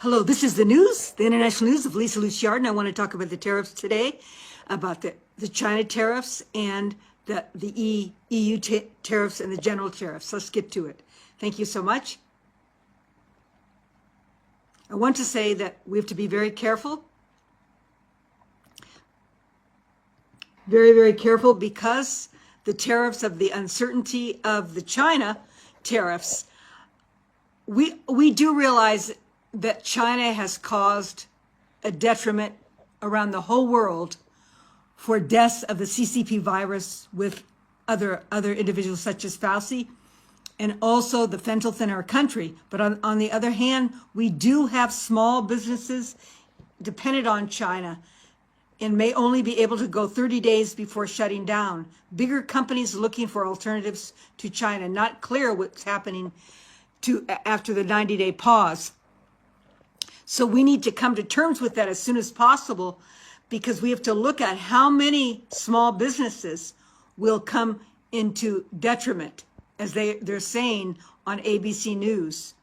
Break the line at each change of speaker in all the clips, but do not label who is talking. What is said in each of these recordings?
Hello, this is the news, the international news of Lucia Arden. I want to talk about the tariffs today, about the China tariffs and the EU tariffs and the general tariffs. Let's get to it. Thank you so much. I want to say that we have to be very careful. Very, very careful, because the tariffs of the uncertainty of the China tariffs, we do realize that China has caused a detriment around the whole world for deaths of the CCP virus with other individuals such as Fauci, and also the fentanyl in our country. But on the other hand, we do have small businesses dependent on China and may only be able to go 30 days before shutting down. Bigger companies looking for alternatives to China, not clear what's happening after the 90-day pause. So we need to come to terms with that as soon as possible, because we have to look at how many small businesses will come into detriment, as they're saying on ABC News.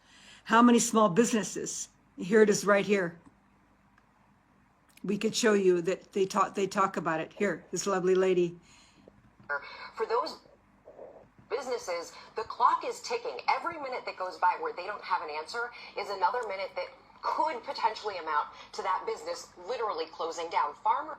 How many small businesses? Here it is right here. We could show you that they talk about it. Here, this lovely lady.
For those businesses, the clock is ticking. Every minute that goes by where they don't have an answer is another minute that could potentially amount to that business literally closing down. Farmers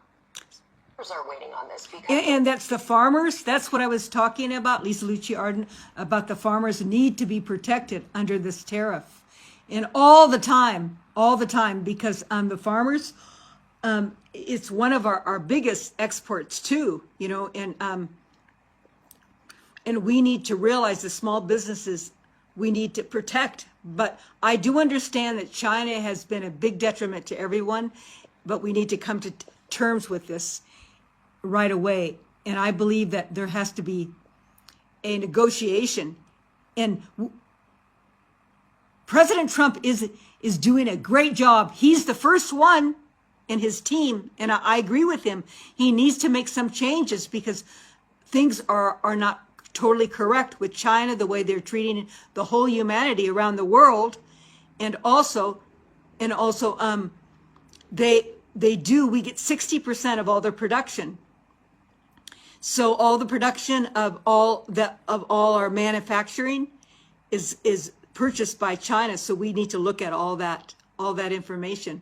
are waiting on this because...
And that's the farmers. That's what I was talking about, Lucia Arden, about the farmers need to be protected under this tariff. And all the time, because the farmers, it's one of our biggest exports too, you know, and we need to realize the small businesses we need to protect. But I do understand that China has been a big detriment to everyone, but we need to come to terms with this right away. And I believe that there has to be a negotiation. And President Trump is doing a great job. He's the first one in his team, and I agree with him. He needs to make some changes, because things are not totally correct with China, the way they're treating the whole humanity around the world. And also we get 60% of all their production. So all the production of all our manufacturing is purchased by China. So we need to look at all that information.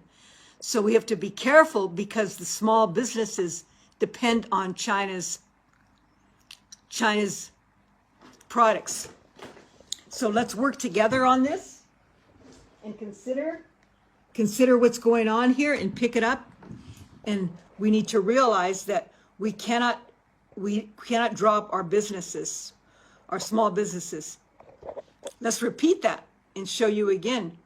So we have to be careful, because the small businesses depend on China's products. So let's work together on this and consider what's going on here and pick it up. And we need to realize that we cannot drop our businesses, our small businesses. Let's repeat that and show you again.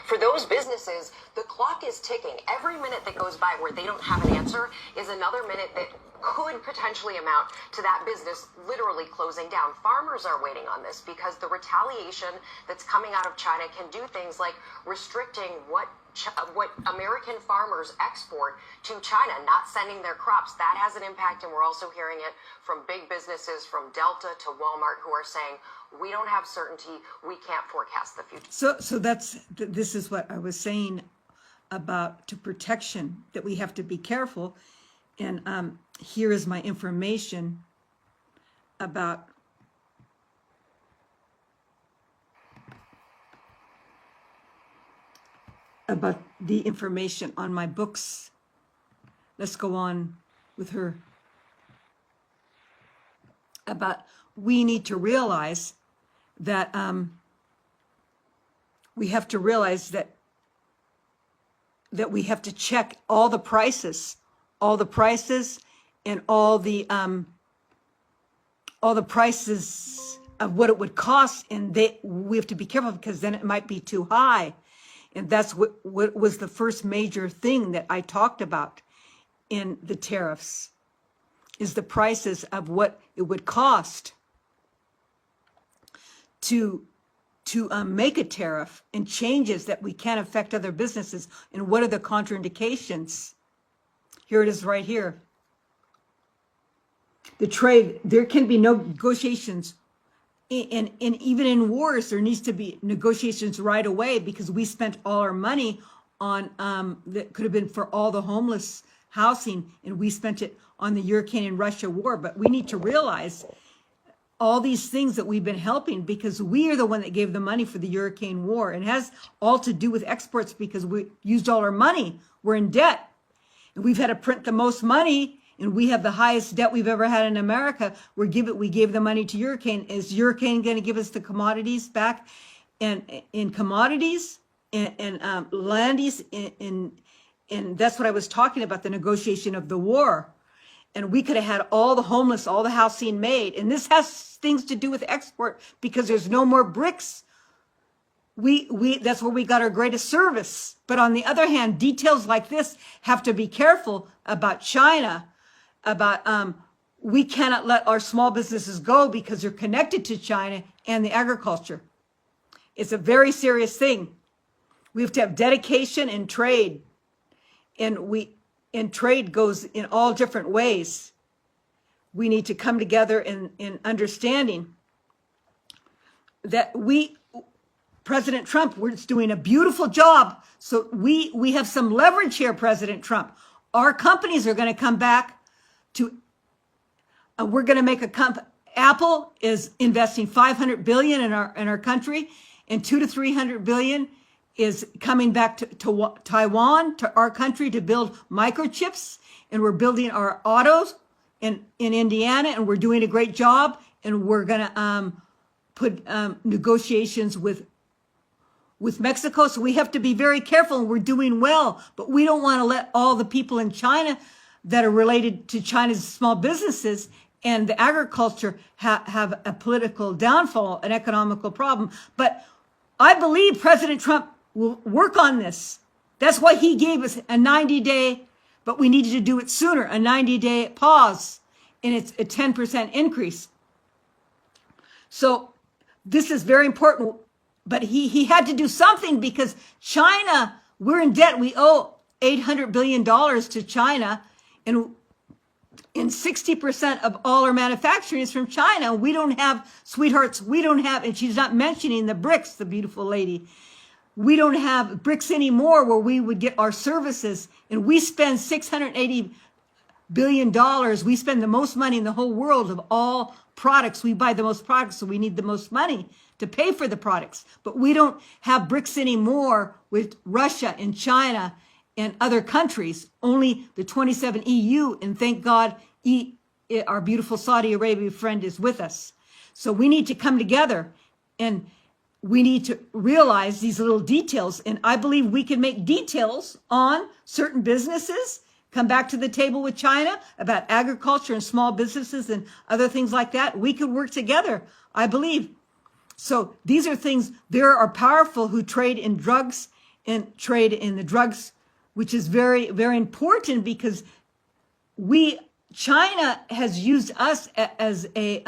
For those businesses, the clock is ticking. Every minute that goes by where they don't have an answer is another minute that could potentially amount to that business literally closing down. Farmers are waiting on this, because the retaliation that's coming out of China can do things like restricting what American farmers export to China, not sending their crops. That has an impact, and we're also hearing it from big businesses, from Delta to Walmart, who are saying, we don't have certainty, we can't forecast the future.
So this is what I was saying about to protection, that we have to be careful. And here is my information about the information on my books. Let's go on with her. About, we need to realize that we have to realize that we have to check all the prices and all the prices of what it would cost, and we have to be careful, because then it might be too high. And that's what was the first major thing that I talked about in the tariffs, is the prices of what it would cost to make a tariff, and changes that we can't affect other businesses, and what are the contraindications. Here it is right here. the trade. There can be no negotiations. And even in wars, there needs to be negotiations right away, because we spent all our money on that could have been for all the homeless housing, and we spent it on the Ukraine and Russia war. But we need to realize all these things that we've been helping, because we are the one that gave the money for the Ukraine war, and it has all to do with exports, because we used all our money. We're in debt, and we've had to print the most money, and we have the highest debt we've ever had in America. We gave the money to Ukraine. Is Ukraine going to give us the commodities back? And in commodities and landies, and that's what I was talking about, the negotiation of the war. And we could have had all the homeless, all the housing made. And this has things to do with export, because there's no more bricks. That's where we got our greatest service. But on the other hand, details like this have to be careful about China, about we cannot let our small businesses go because they're connected to China and the agriculture. It's a very serious thing. We have to have dedication and trade. And trade goes in all different ways. We need to come together in understanding that President Trump, we're doing a beautiful job. So we have some leverage here, President Trump. Our companies are going to come back to, we're going to make Apple is investing $500 billion in our country, and $200 to $300 billion is coming back to Taiwan, to our country, to build microchips. And we're building our autos in Indiana, and we're doing a great job. And we're going to put negotiations with Mexico. So we have to be very careful, and we're doing well. But we don't want to let all the people in China that are related to China's small businesses and the agriculture have a political downfall, an economical problem. But I believe President Trump will work on this. That's why he gave us a 90-day, but we needed to do it sooner, a 90-day pause, and it's a 10% increase. So this is very important, but he had to do something, because China, we're in debt. We owe $800 billion to China, and 60% of all our manufacturing is from China. We don't have, sweethearts, we don't have, and she's not mentioning the bricks, the beautiful lady. We don't have bricks anymore where we would get our services, and we spend $680 billion. We spend the most money in the whole world of all products. We buy the most products, so we need the most money to pay for the products. But we don't have bricks anymore with Russia and China and other countries, only the 27 EU, and thank God our beautiful Saudi Arabia friend is with us. So we need to come together, and we need to realize these little details. And I believe we can make details on certain businesses, come back to the table with China about agriculture and small businesses and other things like that. We could work together, I believe. So these are things, there are powerful who trade in drugs and trade in the drugs, which is very, very important, because China has used us as a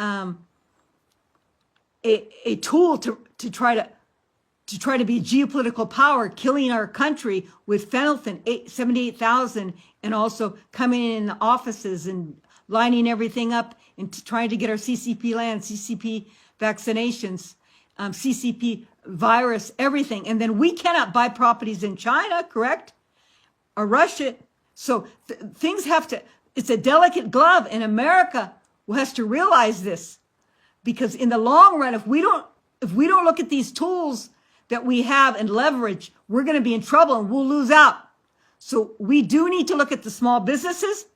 tool to try to be a geopolitical power, killing our country with phenylphene, 78,000, and also coming in the offices and lining everything up and trying to get our CCP land, CCP vaccinations, CCP virus, everything. And then we cannot buy properties in China, correct? Or Russia. So things have to, it's a delicate glove, and America has to realize this, because in the long run, if we don't look at these tools that we have and leverage, we're going to be in trouble and we'll lose out. So we do need to look at the small businesses,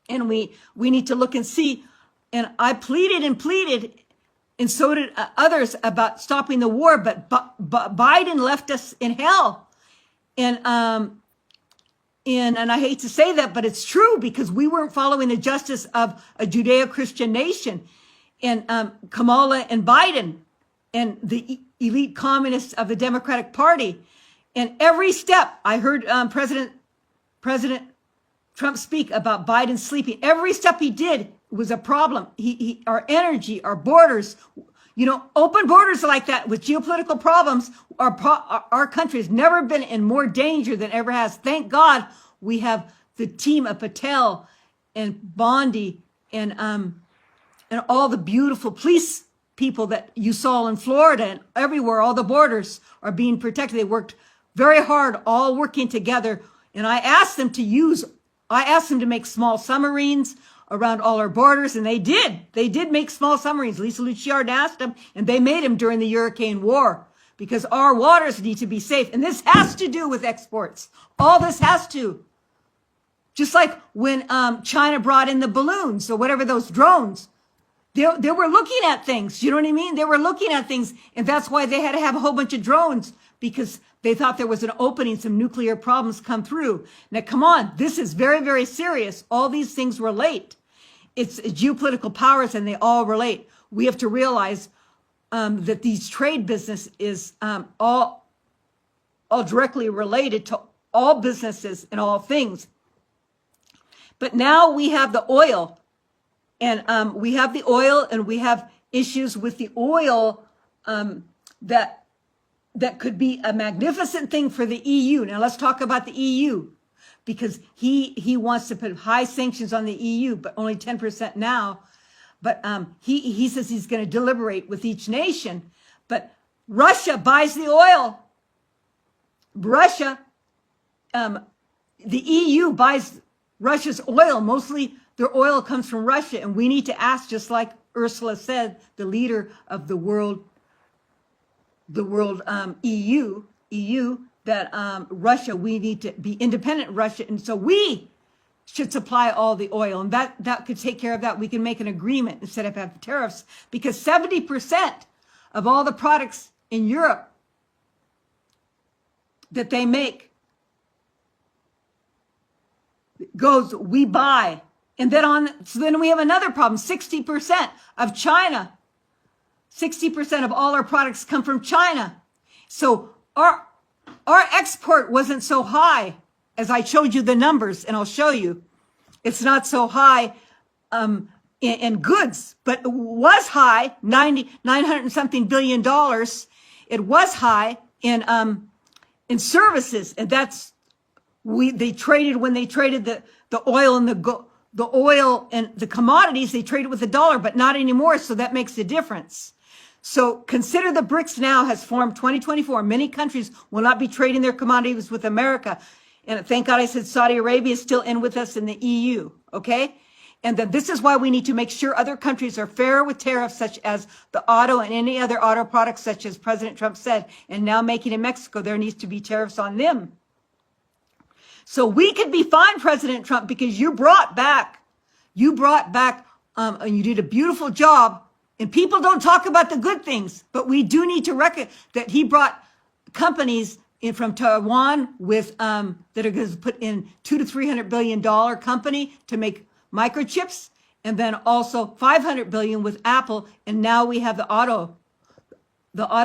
and we need to look and see. And I pleaded, and so did others, about stopping the war, but Biden left us in hell. And I hate to say that, but it's true, because we weren't following the justice of a Judeo-Christian nation. And Kamala and Biden and the elite communists of the Democratic Party. And every step, I heard President Trump speak about Biden sleeping. Every step he did was a problem. Our energy, our borders, open borders like that with geopolitical problems. Our country has never been in more danger than ever has. Thank God we have the team of Patel and Bondi and all the beautiful police people that you saw in Florida and everywhere, all the borders are being protected. They worked very hard, all working together. And I asked them to make small submarines around all our borders, and they did. They did make small submarines. Lucia Arden asked them, and they made them during the Hurricane War, because our waters need to be safe. And this has to do with exports. All this has to. Just like when China brought in the balloons or whatever, those drones, they were looking at things. You know what I mean? They were looking at things. And that's why they had to have a whole bunch of drones, because they thought there was an opening, some nuclear problems come through. Now, come on. This is very, very serious. All these things relate. It's geopolitical powers, and they all relate. We have to realize that these trade business is all directly related to all businesses and all things. But now we have the oil, and we have the oil, and we have issues with the oil that could be a magnificent thing for the EU. Now let's talk about the EU, because he wants to put high sanctions on the EU, but only 10% now. But he says he's going to deliberate with each nation. But Russia buys the oil. Russia, the EU buys Russia's oil. Mostly their oil comes from Russia. And we need to ask, just like Ursula said, the leader of the world EU, that Russia, we need to be independent Russia. And so we should supply all the oil. And that could take care of that. We can make an agreement instead of have tariffs, because 70% of all the products in Europe that they make goes, we buy. And then we have another problem. 60% of China, 60% of all our products come from China. So our export wasn't so high, as I showed you the numbers, and I'll show you. It's not so high in goods, but it was high, 900 and something $billion. It was high in services, and that's when they traded the oil and the oil and the commodities, they traded with the dollar, but not anymore. So that makes a difference. So consider the BRICS now has formed 2024. Many countries will not be trading their commodities with America. And thank God I said Saudi Arabia is still in with us in the EU. Okay. And then this is why we need to make sure other countries are fair with tariffs, such as the auto and any other auto products, such as President Trump said, and now making in Mexico, there needs to be tariffs on them. So we could be fine, President Trump, because you brought back, and you did a beautiful job. And people don't talk about the good things, but we do need to reckon that he brought companies in from Taiwan with that are going to put in $200 to $300 billion company to make microchips, and then also $500 billion with Apple. And now we have the auto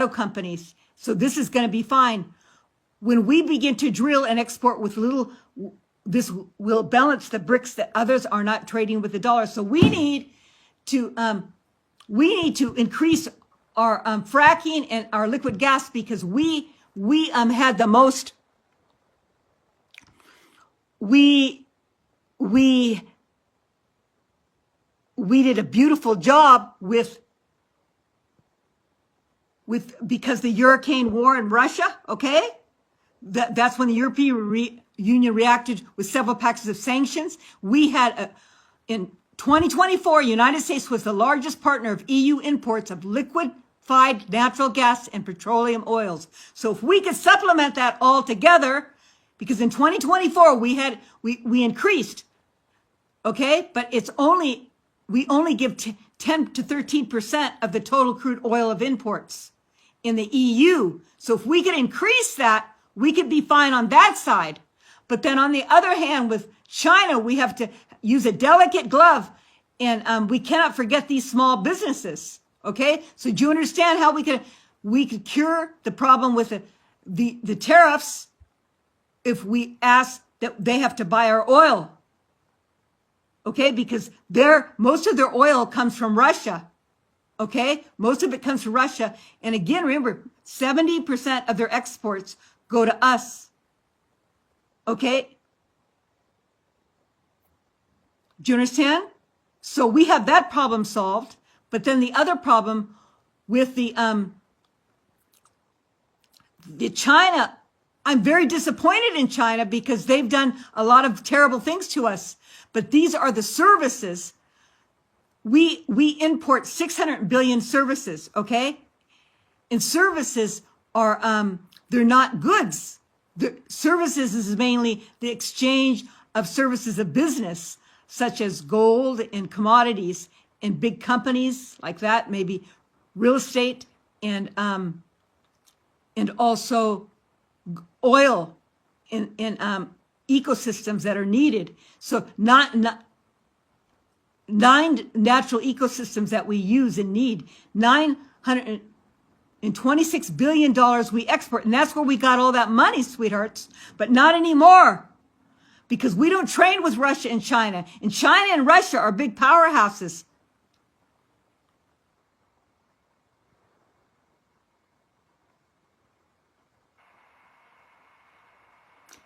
companies. So this is going to be fine. When we begin to drill and export with little, this will balance the BRICS that others are not trading with the dollar. So we need to increase our fracking and our liquid gas, because we had the most. We did a beautiful job because the Hurricane War in Russia. Okay. That's when the European Union reacted with several packages of sanctions. We had in 2024, United States was the largest partner of EU imports of liquefied natural gas and petroleum oils. So if we could supplement that all together, because in 2024 we increased, okay, but we only give 10 to 13% of the total crude oil of imports in the EU. So if we could increase that, we could be fine on that side. But then on the other hand, with China, we have to use a delicate glove, and we cannot forget these small businesses. Okay, so do you understand how we could cure the problem with the tariffs if we ask that they have to buy our oil? Okay, because most of their oil comes from Russia. Okay, most of it comes from Russia, and again, remember, 70% of their exports go to us. Okay? Do you understand? So we have that problem solved. But then the other problem with the China, I'm very disappointed in China because they've done a lot of terrible things to us. But these are the services. We import 600 billion services, okay? And services are, they're not goods. The services is mainly the exchange of services of business, such as gold and commodities in big companies like that, maybe real estate and also oil in ecosystems that are needed. So not 9 natural ecosystems that we use and need. $926 billion we export, and that's where we got all that money, sweethearts. But not anymore, because we don't trade with Russia and China. And China and Russia are big powerhouses.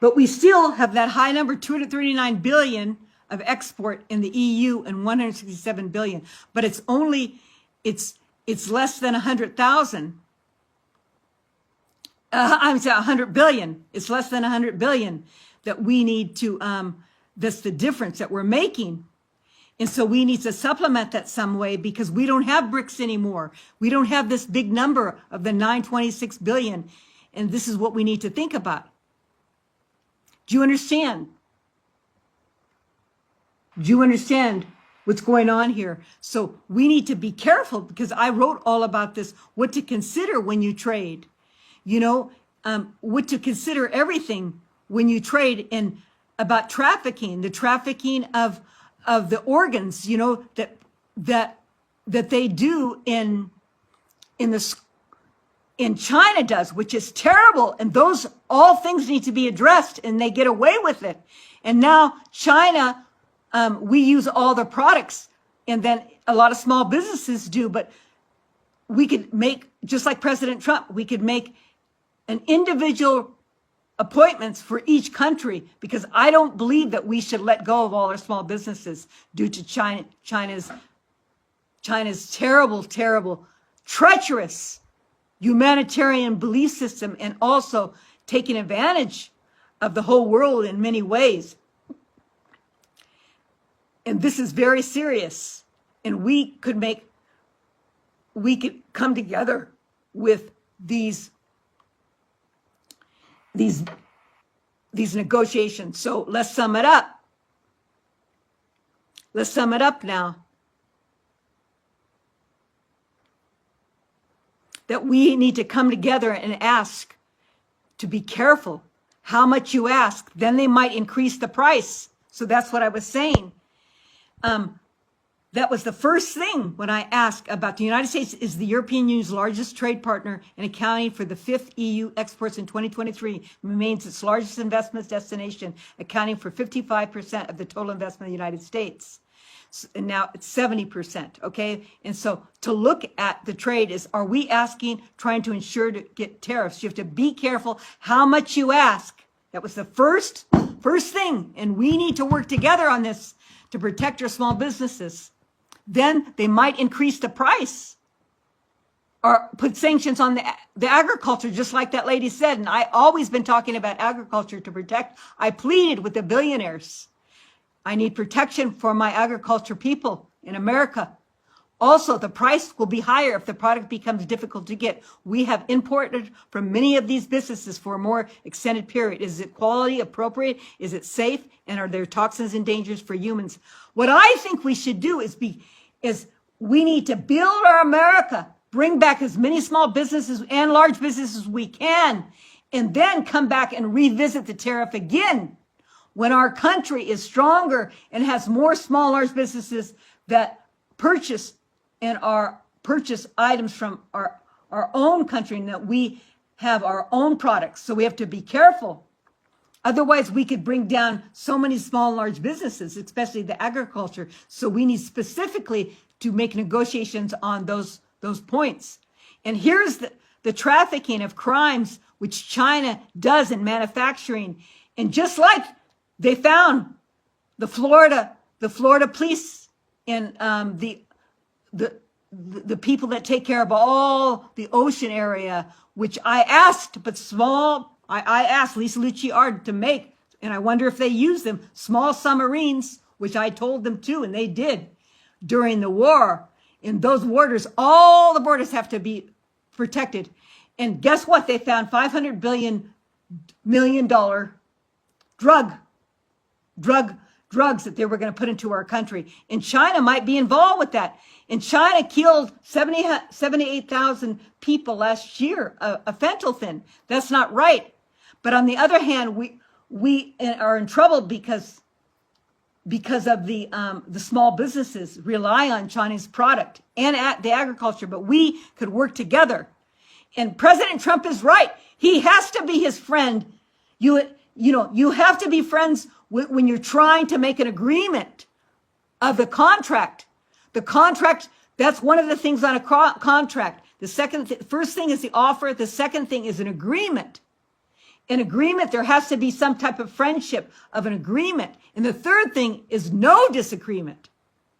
But we still have that high number, 239 billion of export in the EU and 167 billion. But it's only, it's less than 100,000. I'm sorry, 100 billion. It's less than 100 billion that we need to, that's the difference that we're making. And so we need to supplement that some way because we don't have BRICS anymore. We don't have this big number of the 926 billion. And this is what we need to think about. Do you understand? Do you understand what's going on here? So we need to be careful because I wrote all about this, what to consider when you trade, you know, what to consider everything when you trade, and about trafficking, the trafficking of the organs, you know, that they do in China does, which is terrible. And those all things need to be addressed, and they get away with it. And now China, we use all the products, and then a lot of small businesses do, but we could make, just like President Trump, we could make an individual appointments for each country, because I don't believe that we should let go of all our small businesses due to China's terrible, terrible, treacherous humanitarian belief system, and also taking advantage of the whole world in many ways. And this is very serious. And we could come together with these negotiations. So let's sum it up. Let's sum it up now. That we need to come together and ask to be careful how much you ask. Then they might increase the price. So that's what I was saying. That was the first thing when I asked about the United States is the European Union's largest trade partner and accounting for the 5th EU exports in 2023, remains its largest investment destination, accounting for 55% of the total investment in the United States. And now it's 70%, okay? And so to look at the trade is, are we trying to ensure to get tariffs? You have to be careful how much you ask. That was the first thing. And we need to work together on this to protect our small businesses. Then they might increase the price or put sanctions on the agriculture, just like that lady said. And I always been talking about agriculture to protect. I pleaded with the billionaires. I need protection for my agriculture people in America. Also, the price will be higher if the product becomes difficult to get. We have imported from many of these businesses for a more extended period. Is it quality appropriate? Is it safe? And are there toxins and dangers for humans? What I think we should do is we need to build our America, bring back as many small businesses and large businesses as we can, and then come back and revisit the tariff again when our country is stronger and has more small, large businesses that purchase items from our own country, and that we have our own products. So we have to be careful. Otherwise, we could bring down so many small and large businesses, especially the agriculture. So we need specifically to make negotiations on those points. And here's the trafficking of crimes, which China does in manufacturing. And just like they found the Florida police and the people that take care of all the ocean area, which I asked, but small, I asked Lucia Arden to make, and I wonder if they use them, small submarines, which I told them to, and they did during the war. In those borders, all the borders have to be protected. And guess what? They found $500 million drugs that they were going to put into our country. And China might be involved with that. And China killed 78,000 people last year, a fentanyl. That's not right. But on the other hand, we are in trouble because of the small businesses rely on Chinese product and the agriculture, but we could work together. And President Trump is right. He has to be his friend. You have to be friends when you're trying to make an agreement of the contract. The contract, that's one of the things on a contract. First thing is the offer. The second thing is an agreement. An agreement, there has to be some type of friendship of an agreement. And the third thing is no disagreement.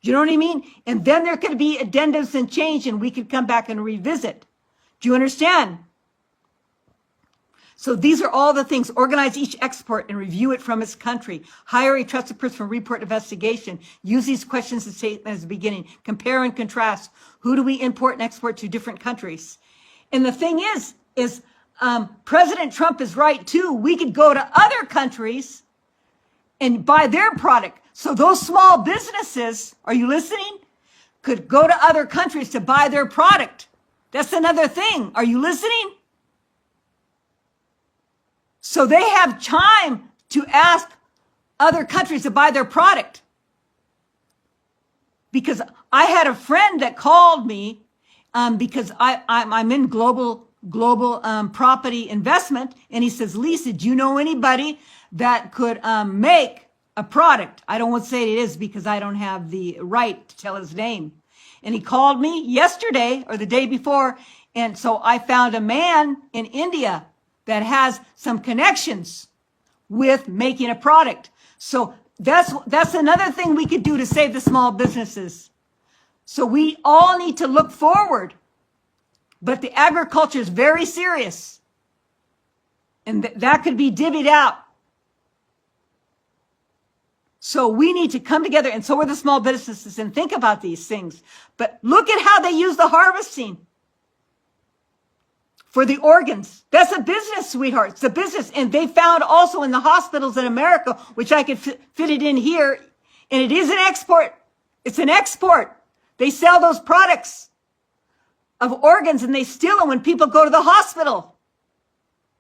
Do you know what I mean? And then there could be addendums and change, and we could come back and revisit. Do you understand? So these are all the things. Organize each export and review it from its country. Hire a trusted person for report investigation. Use these questions and statements as the beginning. Compare and contrast. Who do we import and export to different countries? And the thing is President Trump is right too. We could go to other countries and buy their product. So those small businesses, are you listening? Could go to other countries to buy their product. That's another thing. Are you listening? So they have time to ask other countries to buy their product. Because I had a friend that called me because I'm in global property investment. And he says, Lisa, do you know anybody that could make a product? I don't want to say it is because I don't have the right to tell his name. And he called me yesterday or the day before. And so I found a man in India that has some connections with making a product. So that's another thing we could do to save the small businesses. So we all need to look forward. But the agriculture is very serious. And that could be divvied out. So we need to come together, and so are the small businesses, and think about these things. But look at how they use the harvesting for the organs. That's a business, sweetheart. It's a business. And they found also in the hospitals in America, which I could fit it in here, and it is an export. It's an export. They sell those products of organs, and they steal them when people go to the hospital.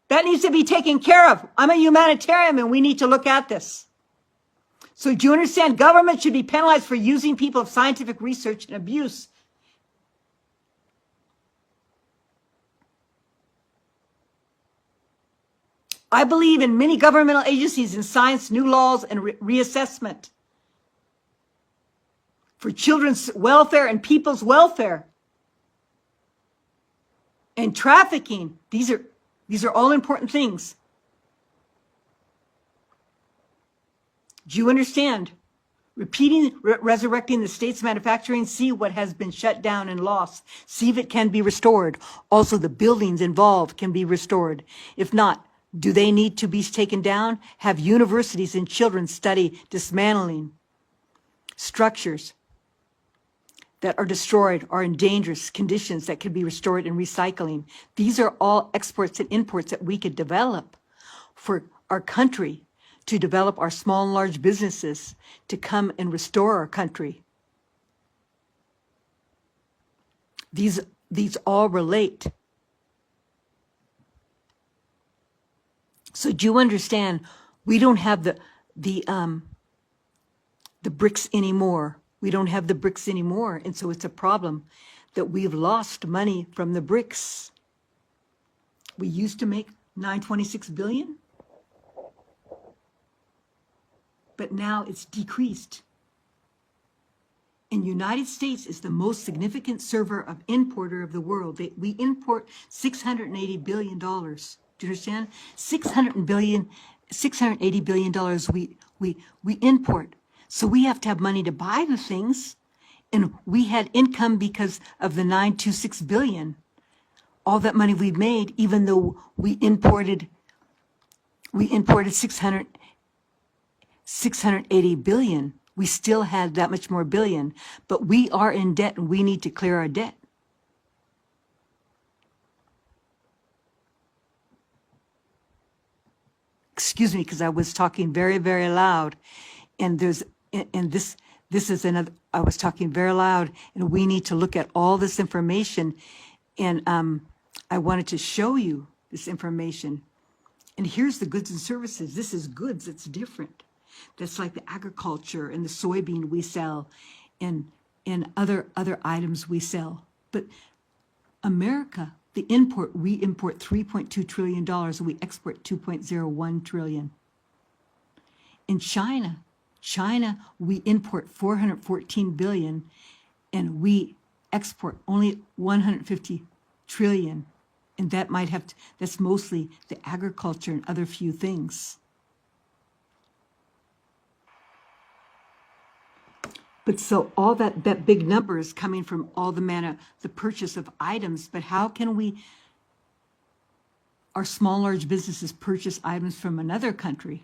That needs to be taken care of. I'm a humanitarian, and we need to look at this. So do you understand? Government should be penalized for using people of scientific research and abuse. I believe in many governmental agencies in science, new laws, and reassessment for children's welfare and people's welfare. And trafficking. These are all important things. Do you understand? Resurrecting the state's manufacturing, see what has been shut down and lost. See if it can be restored. Also, the buildings involved can be restored. If not, do they need to be taken down? Have universities and children study dismantling structures that are destroyed or in dangerous conditions that could be restored and recycling. These are all exports and imports that we could develop for our country, to develop our small and large businesses to come and restore our country. These all relate. So do you understand? We don't have the bricks anymore. We don't have the bricks anymore, and so it's a problem that we've lost money from the bricks. We used to make $926 billion. But now it's decreased. And United States is the most significant server of importer of the world. We import $680 billion. Do you understand? $680 billion we import. So we have to have money to buy the things. And we had income because of the 926 billion. All that money we made, even though we imported 680 billion. We still had that much more billion, but we are in debt and we need to clear our debt. Excuse me, because I was talking very, very loud, and this is another. I was talking very loud, and we need to look at all this information, and I wanted to show you this information. And here's the goods and services. This is goods. It's different. That's like the agriculture and the soybean we sell, and other items we sell. But America, we import $3.2 trillion, and we export $2.01 trillion. In China, we import 414 billion, and we export only 150 trillion. And that that's mostly the agriculture and other few things. But so all that big number is coming from all the purchase of items. But how can our small, large businesses purchase items from another country?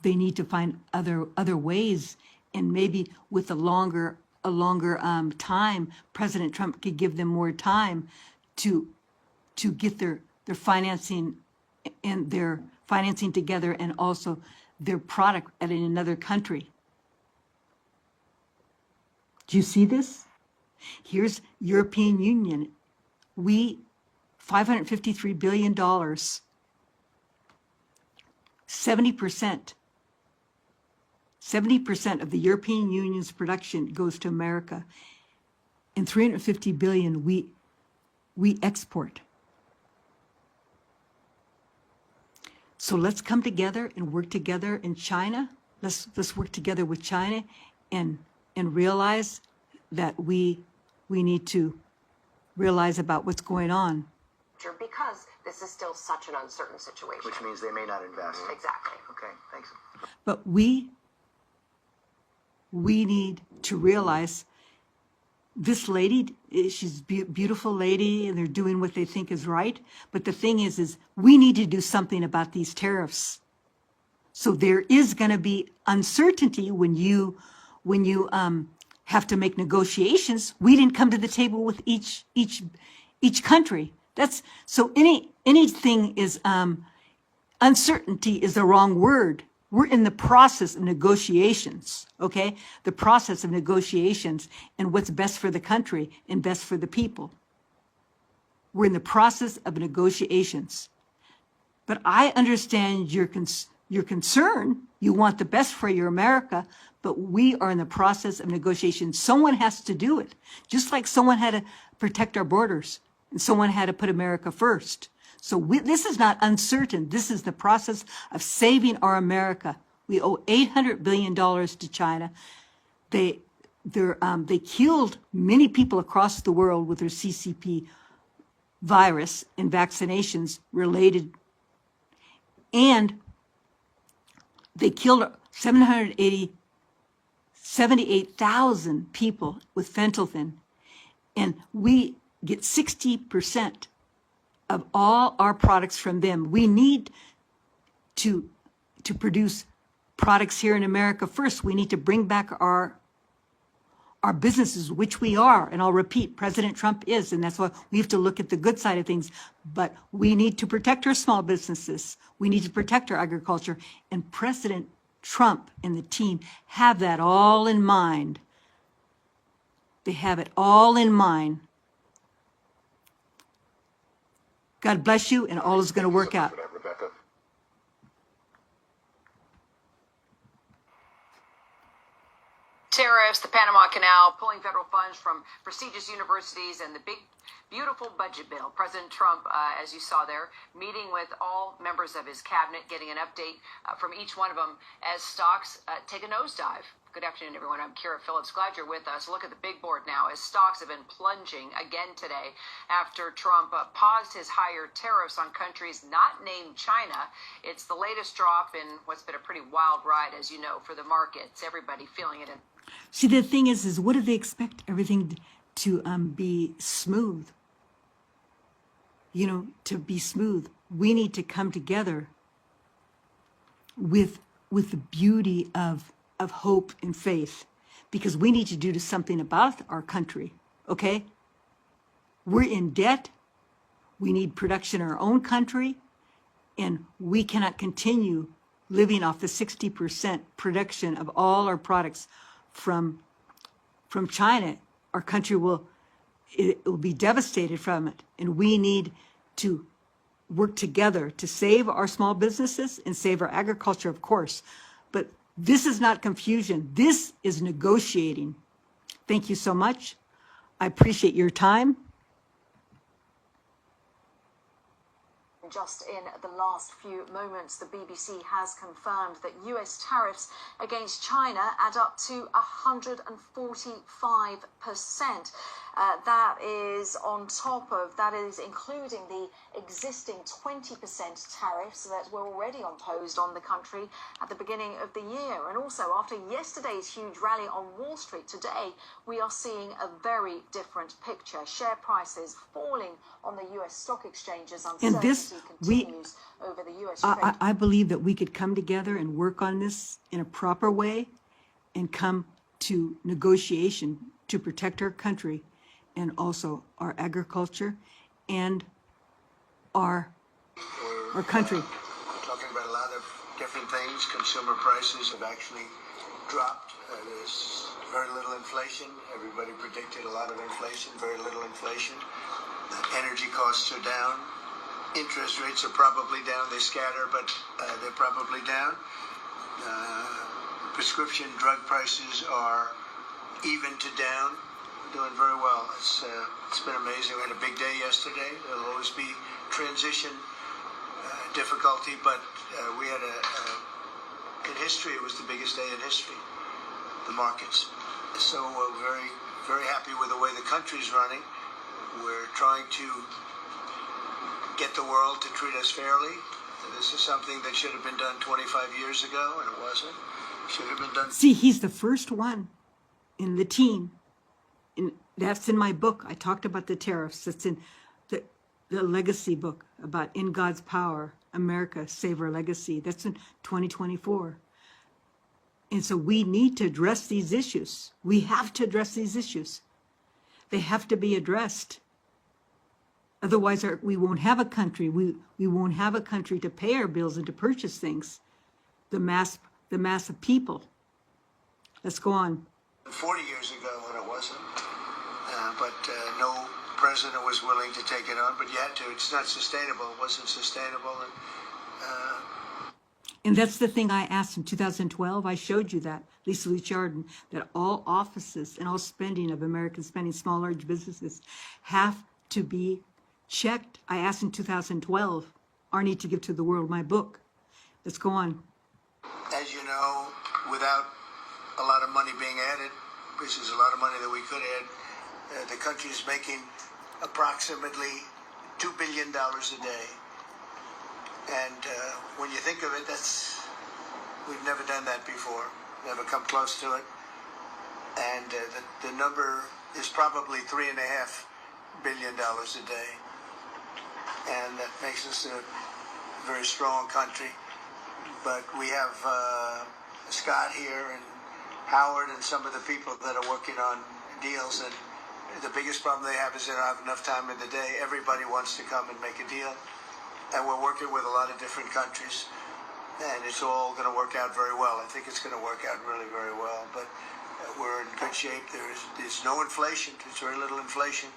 They need to find other ways, and maybe with a longer time, President Trump could give them more time to get their financing and their financing together, and also their product in another country. Do you see this? Here's European Union. We $553 billion, 70% of the European Union's production goes to America, and 350 billion we export. So let's come together and work together in China. Let's work together with China and realize that we need to realize about what's going on.
Because this is still such an uncertain situation.
Which means they may not invest.
Exactly.
Okay, thanks.
But we need to realize this lady, she's a beautiful lady, and they're doing what they think is right. But the thing is we need to do something about these tariffs. So there is going to be uncertainty when you have to make negotiations. We didn't come to the table with each country. That's so anything is uncertainty is the wrong word. We're in the process of negotiations, okay? The process of negotiations and what's best for the country and best for the people. We're in the process of negotiations. But I understand your concern. You want the best for your America, but we are in the process of negotiation. Someone has to do it, just like someone had to protect our borders and someone had to put America first. So this is not uncertain. This is the process of saving our America. We owe $800 billion to China. They killed many people across the world with their CCP virus and vaccinations related. And they killed 78,000 people with fentanyl. And we get 60% of all our products from them. We need to produce products here in America first. We need to bring back our businesses, which we are. And I'll repeat, President Trump is, and that's why we have to look at the good side of things. But we need to protect our small businesses. We need to protect our agriculture. And President Trump and the team have that all in mind. They have it all in mind. God bless you, and all is going to work out.
Rebecca.
Tariffs, the Panama Canal, pulling federal funds from prestigious universities, and the big, beautiful budget bill. President Trump, as you saw there, meeting with all members of his cabinet, getting an update from each one of them as stocks take a nosedive. Good afternoon, everyone. I'm Kira Phillips. Glad you're with us. Look at the big board now as stocks have been plunging again today after Trump paused his higher tariffs on countries not named China. It's the latest drop in what's been a pretty wild ride, as you know, for the markets. Everybody feeling it in
See, the thing is what do they expect everything to be smooth? You know, to be smooth, we need to come together with the beauty of hope and faith, because we need to do something about our country. Okay, we're in debt. We need production in our own country, and we cannot continue living off the 60% production of all our products from China. Our country will be devastated from it, and we need to work together to save our small businesses and save our agriculture, of course. But this is not confusion. This is negotiating. Thank you so much. I appreciate your time.
Just in the last few moments, the BBC has confirmed that US tariffs against China add up to 145%. That is on top of, that is including the existing 20% tariffs that were already imposed on the country at the beginning of the year. And also, after yesterday's huge rally on Wall Street, today we are seeing a very different picture. Share prices falling on the US stock exchanges.
And this,
continues over the US trade.
I believe that we could come together and work on this in a proper way and come to negotiation to protect our country and also our agriculture and our country.
Talking about a lot of different things. Consumer prices have actually dropped. There's very little inflation. Everybody predicted a lot of inflation, very little inflation. Energy costs are down. Interest rates are probably down. They scatter, but they're probably down. Prescription drug prices are even to down. Doing very well. It's been amazing. We had a big day yesterday. There'll always be transition difficulty, but we had in history, it was the biggest day in history, the markets. So we're very, very happy with the way the country's running. We're trying to get the world to treat us fairly. This is something that should have been done 25 years ago, and it wasn't. Should have been done.
See, he's the first one in the team. And that's in my book. I talked about the tariffs. That's in the legacy book about In God's Power, America, Save Our Legacy. That's in 2024. And so we need to address these issues. We have to address these issues. They have to be addressed. Otherwise, we won't have a country. We won't have a country to pay our bills and to purchase things. The mass of people. Let's go on.
40 years ago when it wasn't. But no president was willing to take it on, but you had to. It's not sustainable. It wasn't sustainable.
And that's the thing I asked in 2012. I showed you that, Lucia Arden, that all offices and all spending of American spending, small, large businesses, have to be checked. I asked in 2012, Arnie to give to the world my book. Let's go on.
As you know, without a lot of money being added, which is a lot of money that we could add, the country is making approximately $2 billion a day. And when you think of it, we've never done that before, never come close to it. And the number is probably $3.5 billion a day. And that makes us a very strong country. But we have Scott here and Howard and some of the people that are working on deals, and the biggest problem they have is they don't have enough time in the day. Everybody wants to come and make a deal, and we're working with a lot of different countries, and it's all going to work out very well. I think it's going to work out really very well, but we're in good shape. There's no inflation. There's very little inflation,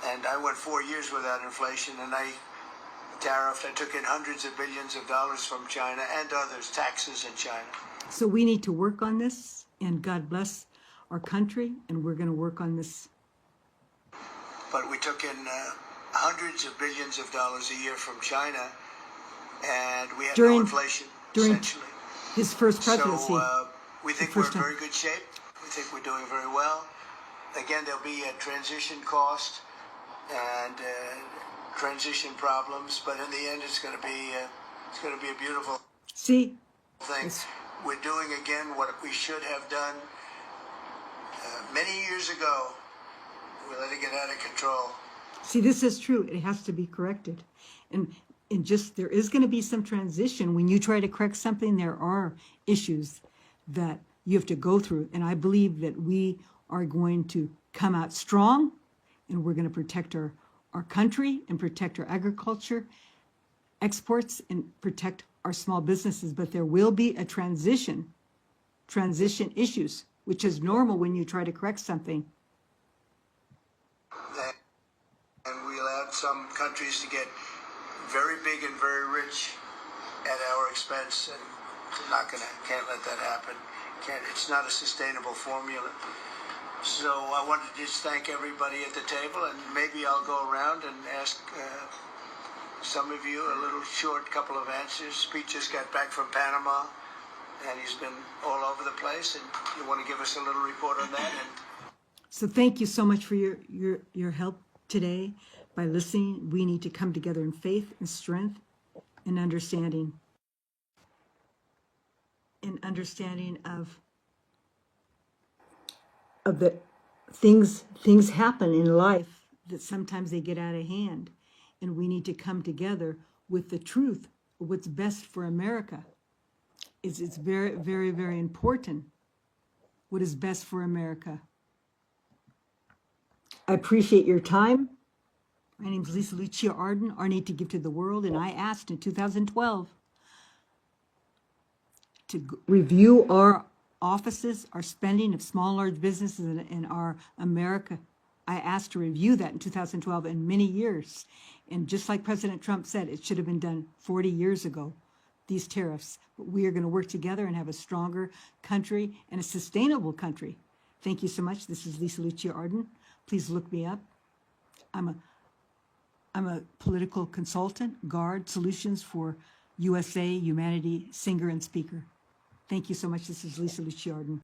and I went 4 years without inflation, and I took in hundreds of billions of dollars from China and others, taxes in China.
So we need to work on this, and God bless our country, and we're going to work on this.
But we took in hundreds of billions of dollars a year from China, and we had no inflation, essentially.
His first presidency.
So we think we're in very good shape. We think we're doing very well. Again, there'll be a transition cost and transition problems, but in the end, it's going to be a beautiful
thing.
We're doing again what we should have done Many years ago, we let it get out of control.
See, this is true. It has to be corrected. And just there is going to be some transition. When you try to correct something, there are issues that you have to go through. And I believe that we are going to come out strong, and we're going to protect our country and protect our agriculture, exports, and protect our small businesses. But there will be a transition issues, which is normal when you try to correct something.
And we allowed some countries to get very big and very rich at our expense, and can't let that happen. It's not a sustainable formula. So I wanted to just thank everybody at the table, and maybe I'll go around and ask some of you a little short couple of answers. Pete just got back from Panama, and he's been all over the place, and you want to give us a little report on that?
So thank you so much for your help today. By listening, we need to come together in faith and strength and understanding. Of the things happen in life that sometimes they get out of hand, and we need to come together with the truth of what's best for America. It's very, very, very important what is best for America. I appreciate your time. My name is Lucia Arden, Our Need to Give to the World, and I asked in 2012 to review our offices, our spending of small and large businesses in our America. I asked to review that in 2012 in many years. And just like President Trump said, it should have been done 40 years ago, these tariffs. But we are going to work together and have a stronger country and a sustainable country. Thank you so much. This is Lucia Arden. Please look me up. I'm a political consultant, Guard Solutions for USA, Humanity, singer and speaker. Thank you so much. This is Lucia Arden.